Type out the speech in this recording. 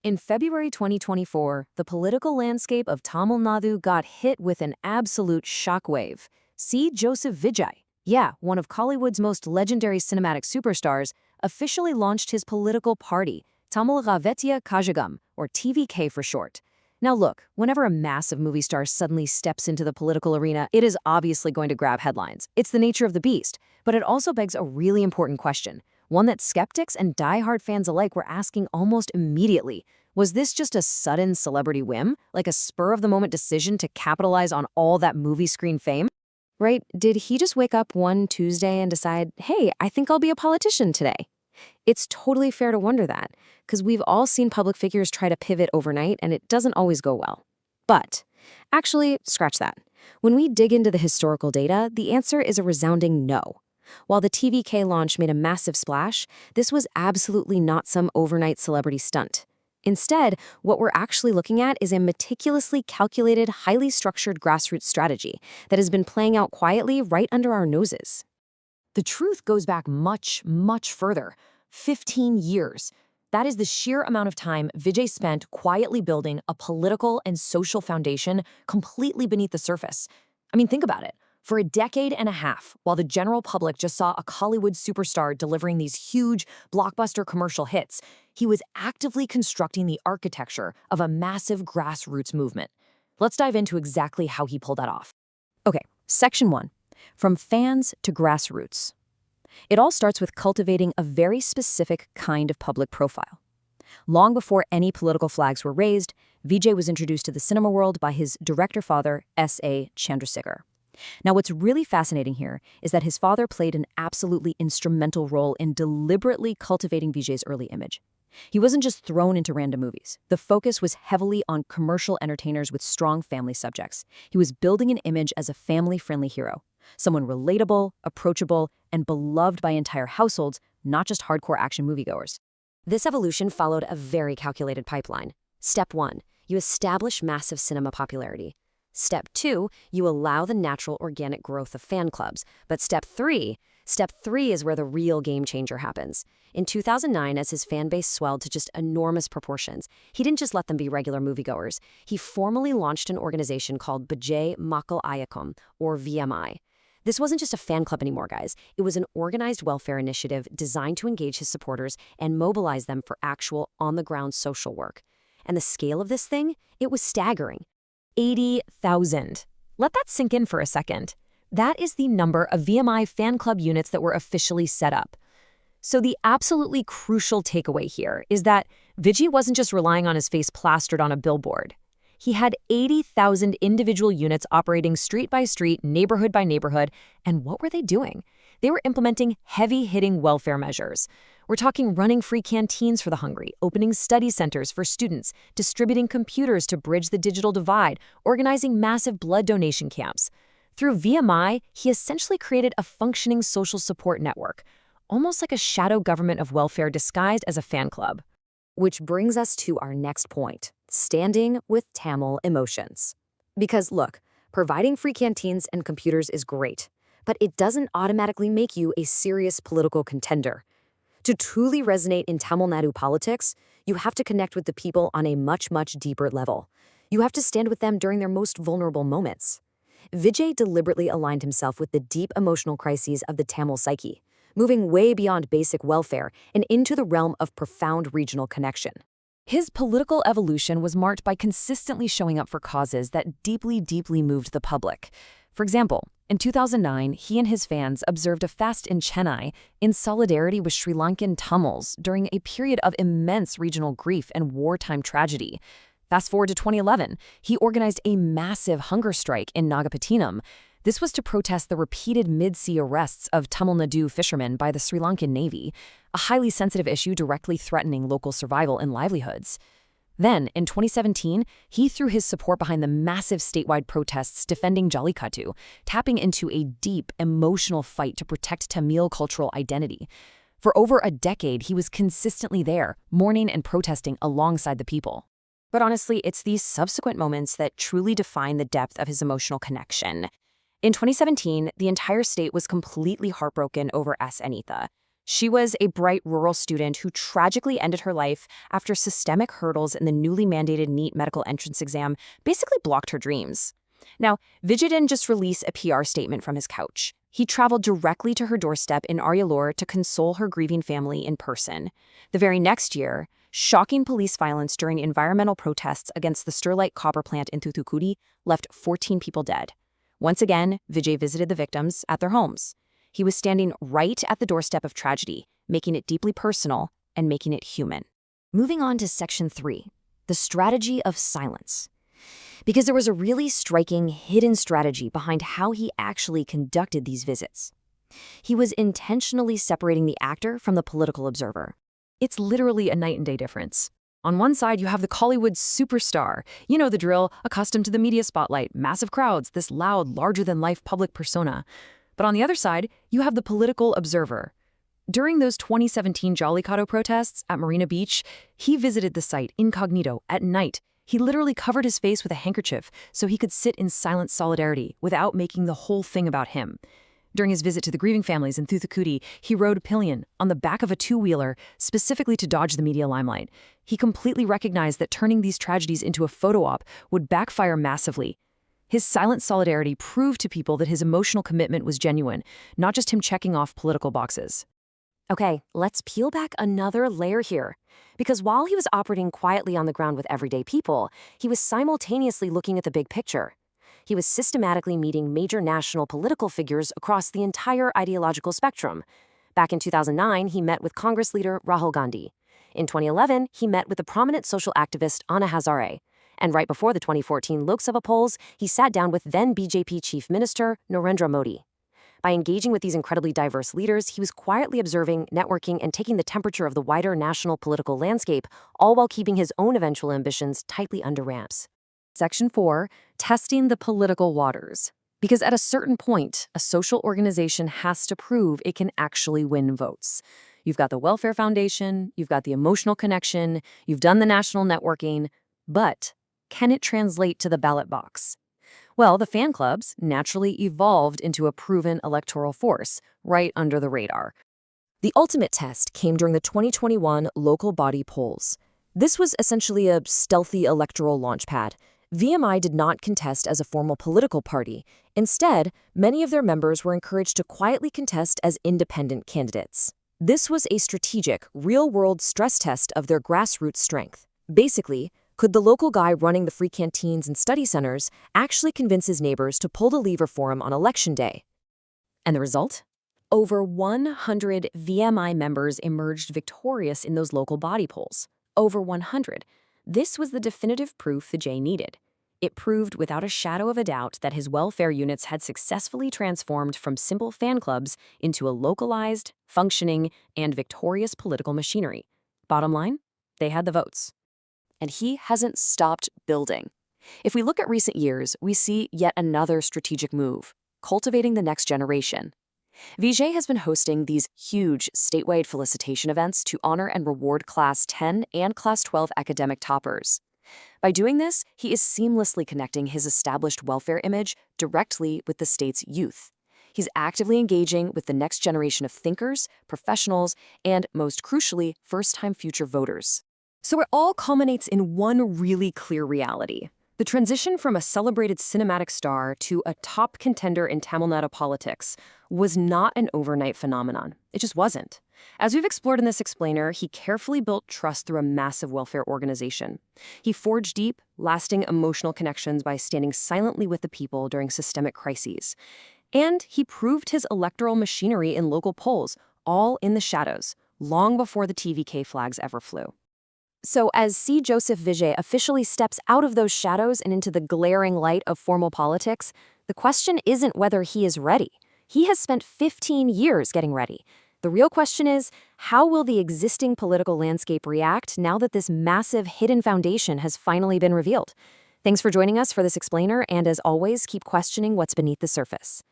In February 2024, the political landscape of Tamil Nadu got hit with an absolute shockwave. See Joseph Vijay, yeah, one of Kollywood's most legendary cinematic superstars, officially launched his political party, Tamil Ravetya Kazhagam, or TVK for short. Now look, whenever a massive movie star suddenly steps into the political arena, it is obviously going to grab headlines. It's the nature of the beast, but it also begs a really important question, one that skeptics and die-hard fans alike were asking almost immediately. Was this just a sudden celebrity whim, like a spur-of-the-moment decision to capitalize on all that movie screen fame? Right? Did he just wake up one Tuesday and decide, hey, I think I'll be a politician today? It's totally fair to wonder that, because we've all seen public figures try to pivot overnight and it doesn't always go well. But, actually, scratch that. When we dig into the historical data, the answer is a resounding no. While the TVK launch made a massive splash, this was absolutely not some overnight celebrity stunt. Instead, what we're actually looking at is a meticulously calculated, highly structured grassroots strategy that has been playing out quietly right under our noses. The truth goes back much, much further, 15 years. That is the sheer amount of time Vijay spent quietly building a political and social foundation completely beneath the surface. I mean, think about it. For a decade and a half, while the general public just saw a Kollywood superstar delivering these huge, blockbuster commercial hits, he was actively constructing the architecture of a massive grassroots movement. Let's dive into exactly how he pulled that off. Okay, Section 1. From fans to grassroots. It all starts with cultivating a very specific kind of public profile. Long before any political flags were raised, Vijay was introduced to the cinema world by his director father, S.A. Chandrasekhar. Now, what's really fascinating here is that his father played an absolutely instrumental role in deliberately cultivating Vijay's early image. He wasn't just thrown into random movies. The focus was heavily on commercial entertainers with strong family subjects. He was building an image as a family-friendly hero, someone relatable, approachable, and beloved by entire households, not just hardcore action moviegoers. This evolution followed a very calculated pipeline. Step 1, you establish massive cinema popularity. Step 2, you allow the natural organic growth of fan clubs. But Step 3 is where the real game changer happens. In 2009, as his fan base swelled to just enormous proportions, he didn't just let them be regular moviegoers. He formally launched an organization called Vijay Makkal Iyakkam, or VMI. This wasn't just a fan club anymore, guys. It was an organized welfare initiative designed to engage his supporters and mobilize them for actual, on-the-ground social work. And the scale of this thing? It was staggering. 80,000. Let that sink in for a second. That is the number of VMI fan club units that were officially set up. So the absolutely crucial takeaway here is that Vijay wasn't just relying on his face plastered on a billboard. He had 80,000 individual units operating street by street, neighborhood by neighborhood, and what were they doing? They were implementing heavy-hitting welfare measures. We're talking running free canteens for the hungry, opening study centers for students, distributing computers to bridge the digital divide, organizing massive blood donation camps. Through VMI, he essentially created a functioning social support network, almost like a shadow government of welfare disguised as a fan club. Which brings us to our next point, standing with Tamil emotions. Because look, providing free canteens and computers is great, but it doesn't automatically make you a serious political contender. To truly resonate in Tamil Nadu politics, you have to connect with the people on a much, much deeper level. You have to stand with them during their most vulnerable moments. Vijay deliberately aligned himself with the deep emotional crises of the Tamil psyche, moving way beyond basic welfare and into the realm of profound regional connection. His political evolution was marked by consistently showing up for causes that deeply, deeply moved the public. For example, in 2009, he and his fans observed a fast in Chennai in solidarity with Sri Lankan Tamils during a period of immense regional grief and wartime tragedy. Fast forward to 2011, he organized a massive hunger strike in Nagapattinam. This was to protest the repeated mid-sea arrests of Tamil Nadu fishermen by the Sri Lankan Navy, a highly sensitive issue directly threatening local survival and livelihoods. Then, in 2017, he threw his support behind the massive statewide protests defending Jallikattu, tapping into a deep, emotional fight to protect Tamil cultural identity. For over a decade, he was consistently there, mourning and protesting alongside the people. But honestly, it's these subsequent moments that truly define the depth of his emotional connection. In 2017, the entire state was completely heartbroken over S. Anitha. She was a bright rural student who tragically ended her life after systemic hurdles in the newly mandated NEET medical entrance exam basically blocked her dreams. Now, Vijay didn't just release a PR statement from his couch. He traveled directly to her doorstep in Aryalur to console her grieving family in person. The very next year, shocking police violence during environmental protests against the Sterlite copper plant in Thoothukudi left 14 people dead. Once again, Vijay visited the victims at their homes. He was standing right at the doorstep of tragedy, making it deeply personal and making it human. Moving on to Section 3, the strategy of silence. Because there was a really striking hidden strategy behind how he actually conducted these visits. He was intentionally separating the actor from the political observer. It's literally a night and day difference. On one side, you have the Hollywood superstar. You know the drill, accustomed to the media spotlight, massive crowds, this loud, larger-than-life public persona. But on the other side, you have the political observer. During those 2017 Jollicotto protests at Marina Beach, he visited the site incognito at night. He literally covered his face with a handkerchief so he could sit in silent solidarity without making the whole thing about him. During his visit to the grieving families in Thoothukudi, he rode a pillion on the back of a two-wheeler specifically to dodge the media limelight. He completely recognized that turning these tragedies into a photo op would backfire massively. His silent solidarity proved to people that his emotional commitment was genuine, not just him checking off political boxes. Okay, let's peel back another layer here. Because while he was operating quietly on the ground with everyday people, he was simultaneously looking at the big picture. He was systematically meeting major national political figures across the entire ideological spectrum. Back in 2009, he met with Congress leader Rahul Gandhi. In 2011, he met with the prominent social activist Anna Hazare. And right before the 2014 Lok Sabha polls, he sat down with then BJP Chief Minister Narendra Modi. By engaging with these incredibly diverse leaders, he was quietly observing, networking, and taking the temperature of the wider national political landscape, all while keeping his own eventual ambitions tightly under wraps. Section 4, testing the political waters. Because at a certain point, a social organization has to prove it can actually win votes. You've got the welfare foundation, you've got the emotional connection, you've done the national networking, but can it translate to the ballot box? Well, the fan clubs naturally evolved into a proven electoral force, right under the radar. The ultimate test came during the 2021 local body polls. This was essentially a stealthy electoral launchpad. VMI did not contest as a formal political party. Instead, many of their members were encouraged to quietly contest as independent candidates. This was a strategic, real-world stress test of their grassroots strength. Basically, could the local guy running the free canteens and study centers actually convince his neighbors to pull the lever for him on election day? And the result? Over 100 VMI members emerged victorious in those local body polls. Over 100. This was the definitive proof Vijay needed. It proved without a shadow of a doubt that his welfare units had successfully transformed from simple fan clubs into a localized, functioning, and victorious political machinery. Bottom line, they had the votes. And he hasn't stopped building. If we look at recent years, we see yet another strategic move, cultivating the next generation. Vijay has been hosting these huge statewide felicitation events to honor and reward Class 10 and Class 12 academic toppers. By doing this, he is seamlessly connecting his established welfare image directly with the state's youth. He's actively engaging with the next generation of thinkers, professionals, and, most crucially, first-time future voters. So it all culminates in one really clear reality. The transition from a celebrated cinematic star to a top contender in Tamil Nadu politics was not an overnight phenomenon. It just wasn't. As we've explored in this explainer, he carefully built trust through a massive welfare organization. He forged deep, lasting emotional connections by standing silently with the people during systemic crises. And he proved his electoral machinery in local polls, all in the shadows, long before the TVK flags ever flew. So as C. Joseph Vijay officially steps out of those shadows and into the glaring light of formal politics, the question isn't whether he is ready. He has spent 15 years getting ready. The real question is, how will the existing political landscape react now that this massive hidden foundation has finally been revealed? Thanks for joining us for this explainer, and as always, keep questioning what's beneath the surface.